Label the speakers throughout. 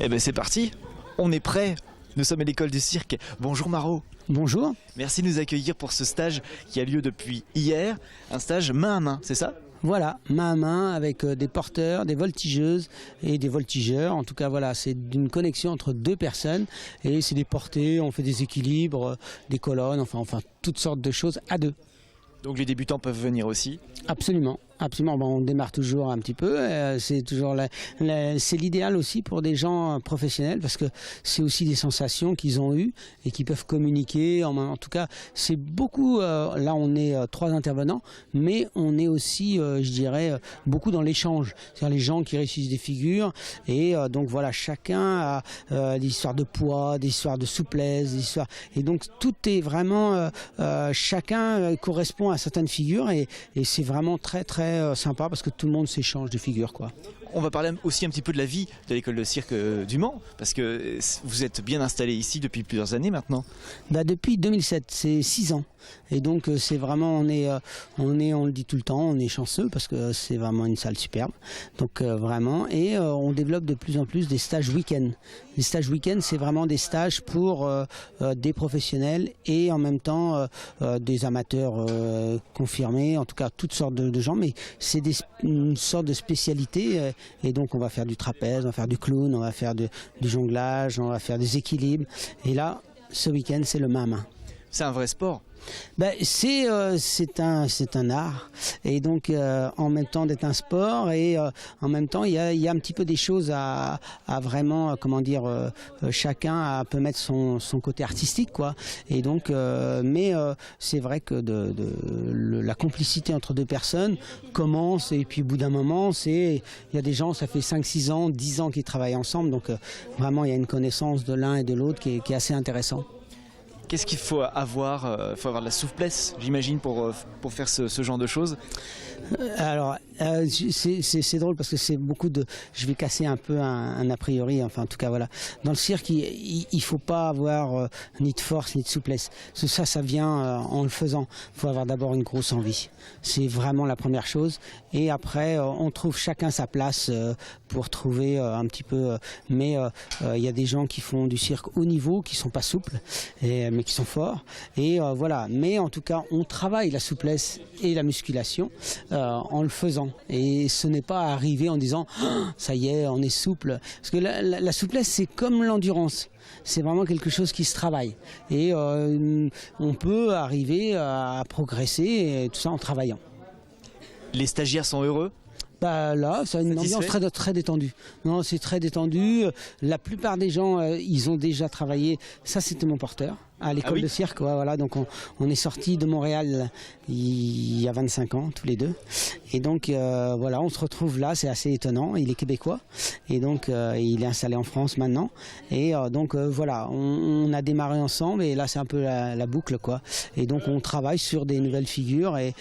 Speaker 1: Eh ben c'est parti, on est prêt. Nous sommes à l'école du cirque. Bonjour Maro.
Speaker 2: Bonjour.
Speaker 1: Merci de nous accueillir pour ce stage qui a lieu depuis hier. Un stage main à main, c'est ça ?
Speaker 2: Voilà, main à main avec des porteurs, des voltigeuses et des voltigeurs. En tout cas, voilà, c'est une connexion entre deux personnes et c'est des portées, on fait des équilibres, des colonnes, enfin toutes sortes de choses à deux.
Speaker 1: Donc les débutants peuvent venir aussi ?
Speaker 2: Absolument. Absolument, bon, on démarre toujours un petit peu, c'est toujours c'est l'idéal aussi pour des gens professionnels parce que c'est aussi des sensations qu'ils ont eues et qui peuvent communiquer. En tout cas, c'est beaucoup, là on est 3 intervenants, mais on est aussi, je dirais, beaucoup dans l'échange. C'est-à-dire les gens qui réussissent des figures et donc voilà, chacun a des histoires de poids, des histoires de souplesse, des histoires... Et donc tout est vraiment, chacun correspond à certaines figures et c'est vraiment très sympa parce que tout le monde s'échange de figures, quoi.
Speaker 1: On va parler aussi un petit peu de la vie de l'école de cirque du Mans, parce que vous êtes bien installé ici depuis plusieurs années maintenant.
Speaker 2: Depuis 2007, c'est 6 ans. Et donc c'est vraiment, on le dit tout le temps, on est chanceux parce que c'est vraiment une salle superbe. Donc vraiment, et on développe de plus en plus des stages week-end. Les stages week-end, c'est vraiment des stages pour des professionnels et en même temps des amateurs confirmés, en tout cas toutes sortes de gens, mais c'est une sorte de spécialité. Et donc on va faire du trapèze, on va faire du clown, on va faire du jonglage, on va faire des équilibres. Et là, ce week-end, c'est le main à main.
Speaker 1: C'est un vrai sport.
Speaker 2: C'est un art et donc en même temps d'être un sport et en même temps il y a un petit peu des choses à vraiment comment dire chacun peut mettre son côté artistique, quoi, et donc mais c'est vrai que la complicité entre deux personnes commence et puis au bout d'un moment il y a des gens, ça fait 5-6 ans, 10 ans qu'ils travaillent ensemble, donc vraiment il y a une connaissance de l'un et de l'autre qui est assez intéressant.
Speaker 1: Qu'est-ce qu'il faut avoir ? Il faut avoir de la souplesse, j'imagine, pour faire ce genre de choses.
Speaker 2: Alors, c'est drôle parce que c'est beaucoup de... Je vais casser un peu un a priori, enfin en tout cas voilà. Dans le cirque, il faut pas avoir ni de force ni de souplesse. Ça vient en le faisant. Il faut avoir d'abord une grosse envie. C'est vraiment la première chose. Et après, on trouve chacun sa place pour trouver un petit peu... mais il y a des gens qui font du cirque haut niveau, qui sont pas souples, mais qui sont forts. Et voilà. Mais en tout cas, on travaille la souplesse et la musculation en le faisant. Et ce n'est pas arriver en disant oh, ça y est, on est souple. Parce que la souplesse, c'est comme l'endurance. C'est vraiment quelque chose qui se travaille. Et on peut arriver à progresser, et tout ça en travaillant.
Speaker 1: Les stagiaires sont heureux ?
Speaker 2: Là, c'est une ambiance très détendue. Non, c'est très détendu. La plupart des gens, ils ont déjà travaillé. Ça, c'était mon porteur à l'école de cirque. Ouais, voilà. Donc, on est sortis de Montréal il y a 25 ans, tous les deux. Et donc, voilà, on se retrouve là. C'est assez étonnant. Il est québécois. Et donc, il est installé en France maintenant. Et donc, voilà, on a démarré ensemble. Et là, c'est un peu la boucle, quoi. Et donc, on travaille sur des nouvelles figures et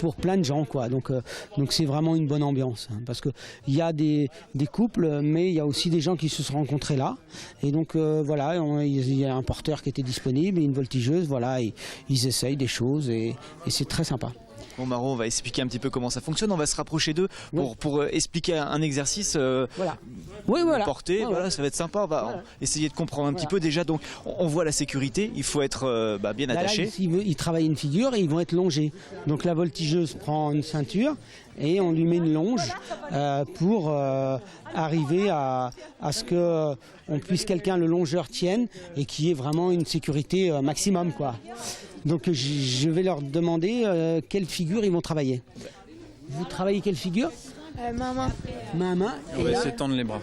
Speaker 2: pour plein de gens, quoi. Donc c'est vraiment une bonne ambiance, hein, parce qu'il y a des couples, mais il y a aussi des gens qui se sont rencontrés là. Et donc voilà, il y a un porteur qui était disponible et une voltigeuse, voilà, ils essayent des choses et c'est très sympa.
Speaker 1: Bon Maro, on va expliquer un petit peu comment ça fonctionne. On va se rapprocher d'eux pour expliquer un exercice
Speaker 2: voilà. Oui, voilà.
Speaker 1: porté. Voilà, ça va être sympa. On va essayer de comprendre un petit peu déjà. Donc on voit la sécurité. Il faut être bien attaché.
Speaker 2: Là, ils travaillent une figure et ils vont être longés. Donc la voltigeuse prend une ceinture et on lui met une longe pour arriver à ce que quelqu'un, le longeur, tienne et qu'il y ait vraiment une sécurité maximum, quoi. Donc je vais leur demander quelle figure ils vont travailler. Vous travaillez quelle figure ?
Speaker 3: Main à main.
Speaker 2: Main à main.
Speaker 4: Oui, c'est tendre les bras.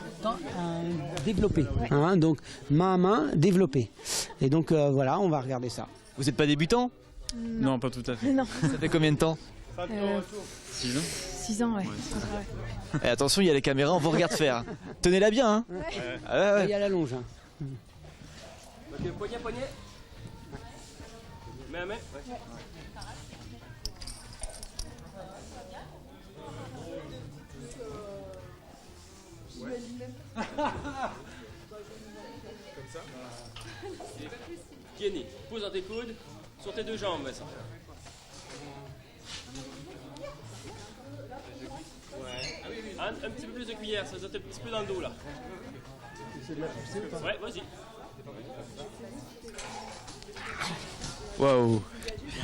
Speaker 2: Développer. Hein, donc main à main, développer. Et donc voilà, on va regarder ça.
Speaker 1: Vous n'êtes pas débutant ?
Speaker 4: Non, pas tout à fait.
Speaker 3: Non.
Speaker 1: Ça fait combien de temps ?
Speaker 4: 6 ans.
Speaker 3: 6 ans, ouais.
Speaker 1: Et attention, il y a les caméras, on vous regarde faire. Tenez-la bien, hein.
Speaker 2: Ouais. Il y a la longe. Hein.
Speaker 5: Ok, poignet. Main à main. Ouais. Comme ça. Pieds nus. Pose dans tes coudes, sur tes 2 jambes, Vincent. Un petit peu plus de cuillère, ça doit être un petit peu dans le dos là. Ouais, vas-y.
Speaker 1: Waouh.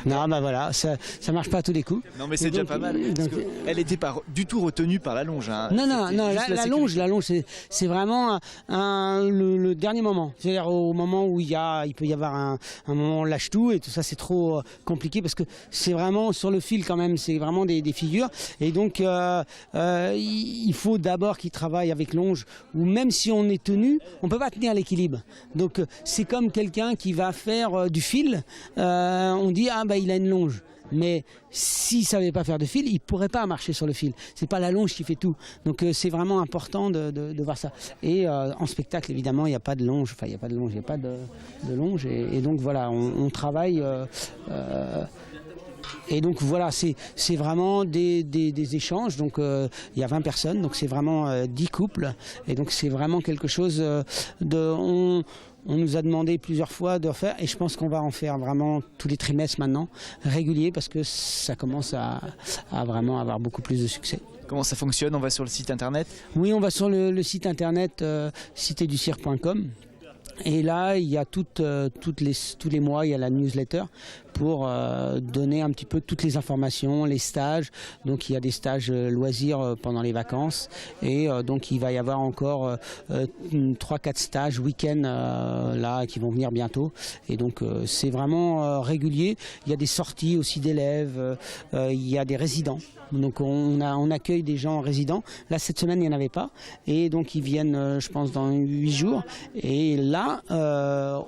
Speaker 2: Non, bah voilà, ça marche pas à tous les coups.
Speaker 1: Non mais c'est
Speaker 2: Et
Speaker 1: déjà
Speaker 2: donc,
Speaker 1: pas mal. Parce
Speaker 2: donc,
Speaker 1: que elle n'était pas du tout retenue par la longe. Hein.
Speaker 2: Non, non,
Speaker 1: C'était
Speaker 2: non,
Speaker 1: juste
Speaker 2: la longe, c'est vraiment le dernier moment. C'est-à-dire au moment où il peut y avoir un moment où on lâche tout et tout ça, c'est trop compliqué parce que c'est vraiment sur le fil quand même, c'est vraiment des figures. Et donc, il faut d'abord qu'ils travaillent avec longe ou même si on est tenu, on peut pas tenir l'équilibre. Donc, c'est comme quelqu'un qui va faire du fil. On dit, ah bah il a une longe. Mais s'il ne savait pas faire de fil, il ne pourrait pas marcher sur le fil. C'est pas la longe qui fait tout. Donc c'est vraiment important de voir ça. Et en spectacle, évidemment, il n'y a pas de longe. Enfin, il n'y a pas de longe, il n'y a pas de longe. Et donc voilà, on travaille. Et donc voilà, c'est vraiment des échanges. Donc il y a 20 personnes, donc c'est vraiment 10 couples. Et donc c'est vraiment quelque chose on nous a demandé plusieurs fois de refaire et je pense qu'on va en faire vraiment tous les trimestres maintenant, réguliers, parce que ça commence à vraiment avoir beaucoup plus de succès.
Speaker 1: Comment ça fonctionne? On va sur le site internet?
Speaker 2: Oui, on va sur le site internet citéducirque.com. Et là, il y a tous les mois, il y a la newsletter pour donner un petit peu toutes les informations, les stages. Donc il y a des stages loisirs pendant les vacances et donc il va y avoir encore 3-4 stages week-end là qui vont venir bientôt. Et donc c'est vraiment régulier. Il y a des sorties aussi d'élèves, il y a des résidents. Donc on accueille des gens résidents. Là cette semaine il n'y en avait pas et donc ils viennent je pense dans 8 jours. Et là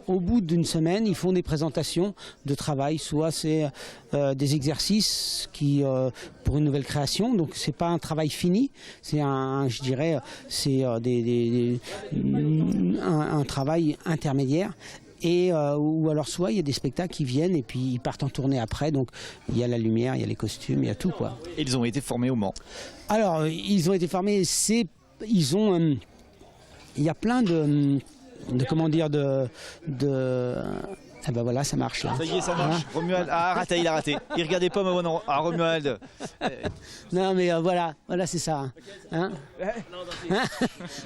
Speaker 2: au bout d'une semaine ils font des présentations de travail. Soit c'est des exercices pour une nouvelle création. Donc c'est pas un travail fini. C'est un travail intermédiaire. Et ou alors soit il y a des spectacles qui viennent et puis ils partent en tournée après, donc il y a la lumière, il y a les costumes, il y a tout quoi.
Speaker 1: Et ils ont été formés au Mans.
Speaker 2: Alors ils ont été formés, il y a plein de comment dire ah ben voilà, ça marche là.
Speaker 1: Ça y est, ça marche. Hein? Romuald, raté, il a raté. Il regardait pas, mais non. Ah, Romuald.
Speaker 2: Non, mais voilà, c'est ça. Hein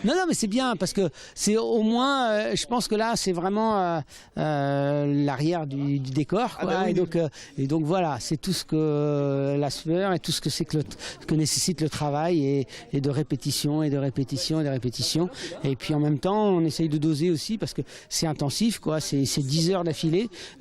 Speaker 2: non, mais c'est bien parce que c'est au moins, je pense que là, c'est vraiment l'arrière du décor, quoi.
Speaker 1: Ah bah oui,
Speaker 2: et donc voilà, c'est tout ce que la sueur et tout ce que c'est que nécessite le travail et de répétition et de répétition et de répétition. Et puis en même temps, on essaye de doser aussi parce que c'est intensif, quoi. C'est 10 heures d'affilée.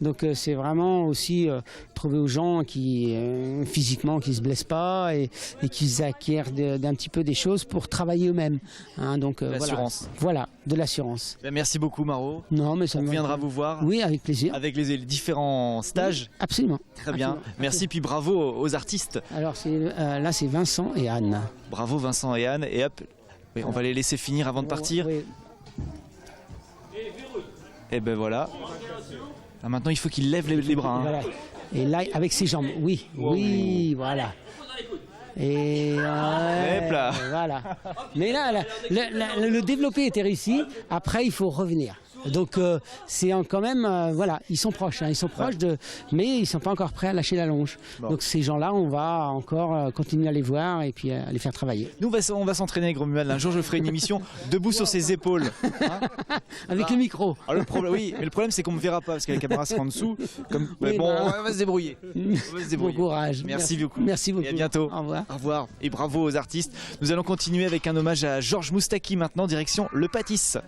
Speaker 2: Donc c'est vraiment aussi trouver aux gens qui physiquement qui se blessent pas et qui acquièrent d'un petit peu des choses pour travailler eux-mêmes. Hein, donc
Speaker 1: l'assurance.
Speaker 2: Voilà, de l'assurance.
Speaker 1: Ben, merci beaucoup Maro.
Speaker 2: Non, mais ça
Speaker 1: on viendra vous voir.
Speaker 2: Oui, avec plaisir.
Speaker 1: Avec les différents stages.
Speaker 2: Oui, absolument.
Speaker 1: Très bien. Absolument. Merci puis bravo aux artistes.
Speaker 2: Alors là c'est Vincent et Anne.
Speaker 1: Bravo Vincent et Anne et hop, oui, on va les laisser finir avant de partir.
Speaker 2: Oui.
Speaker 1: Et ben voilà. Là, maintenant, il faut qu'il lève les bras. Hein.
Speaker 2: Voilà. Et là, avec ses jambes, oui, voilà. Et voilà. Mais là, le développé était réussi. Après, il faut revenir. Donc c'est quand même voilà, ils sont proches, hein, mais ils sont pas encore prêts à lâcher la longe. Bon. Donc ces gens-là, on va encore continuer à les voir et puis à les faire travailler.
Speaker 1: Nous on va s'entraîner avec Romuald. Un jour je ferai une émission debout sur ses épaules, hein
Speaker 2: avec le micro.
Speaker 1: Alors, oui, mais le problème c'est qu'on me verra pas parce que la caméra sera en dessous. Mais bon, on va se débrouiller.
Speaker 2: Bon courage.
Speaker 1: Merci beaucoup.
Speaker 2: Merci beaucoup.
Speaker 1: Et à bientôt.
Speaker 2: Au revoir.
Speaker 1: Au revoir et bravo aux artistes. Nous allons continuer avec un hommage à Georges Moustaki maintenant, direction Le Pâtisse.